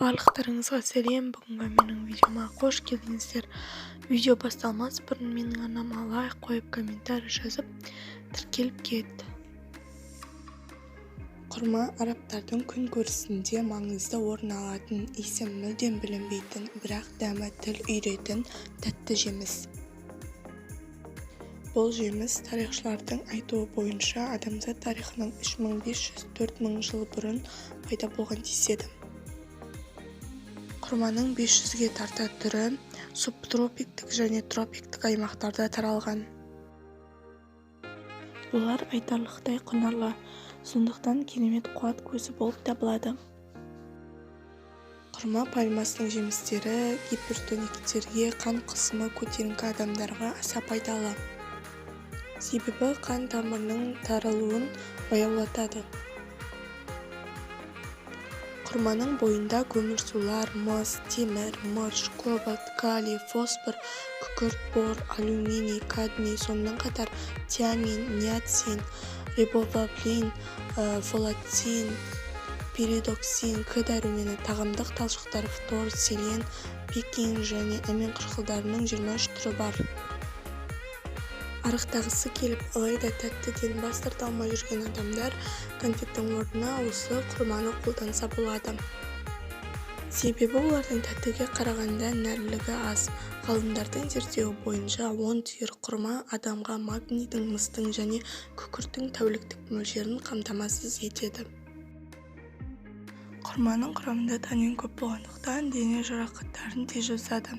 Барлықтарыңызға сәлем. Бүгінгі менің видеома қош келдіңіздер. Видео басталмас бұрын менің арнама лайк қойып, комментарий жазып, тіркеліп кетті. Құрма арабтардың күн көрісінде маңызды орын алатын, иісі мүлдем білінбейтін, бірақ дәмі тіл үйіретін тәтті жеміс. Бұл жеміс тарихшылардың айтуы бойынша адамзат тарихының 3500-4000 жыл бұрын пайда болған деседі. Құрманың 500-ге тарта түрі субтропиктік және тропиктік аймақтарда таралған. Олар айтарлықтай құнарлы, сондықтан керемет қуат көзі болып табылады. Құрма пальмасының жемістері гипертониктерге, қан қысымы көтеріңкі адамдарға аса пайдалы. Себебі қан тамырының таралуын баяулатады. Құрманың бойында көмірсулар, мыс, темір, мырыш, кобальт, калий, фосфор, күкірт, бор, алюминий, кадмий, сонымен қатар тиамин, ниацин, рибофлавин, фолатин, пиридоксин, К дәрумені, тағамдық талшықтар, фтор, селен, пекин және амин қышқылдарының 23 түрі бар. Арықтағысы келіп, алайда тәттіден бас тарта алмай жүрген адамдар конфеттің орнына осы құрманы қолданса болады. Себебі олардың тәттіге қарағанда нәрлілігі аз. Ғалымдардың зерттеуі бойынша 10 түйір құрма адамға магнийдің, мыстың және күкірттің тәуліктік мөлшерін қамтамасыз етеді. Құрманың құрамында танин көп болғандықтан дене жарақаттарын тез жазады.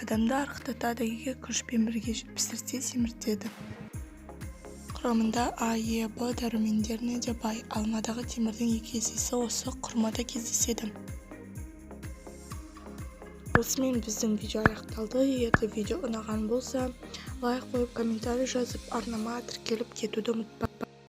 Адамды арықтатады, егер күрішпен бірге пісірсе семіртеді. Құрамында А, Е, Б дәрумендеріне де бай. Алмадағы темірдің 2 есесі осы құрмада кездеседі. Осымен біздің видео аяқталды. Егер видео ұнаған болса, лайк қойып, комментарий жазып, арнама тіркеліп кетуді ұмытпаңыздар.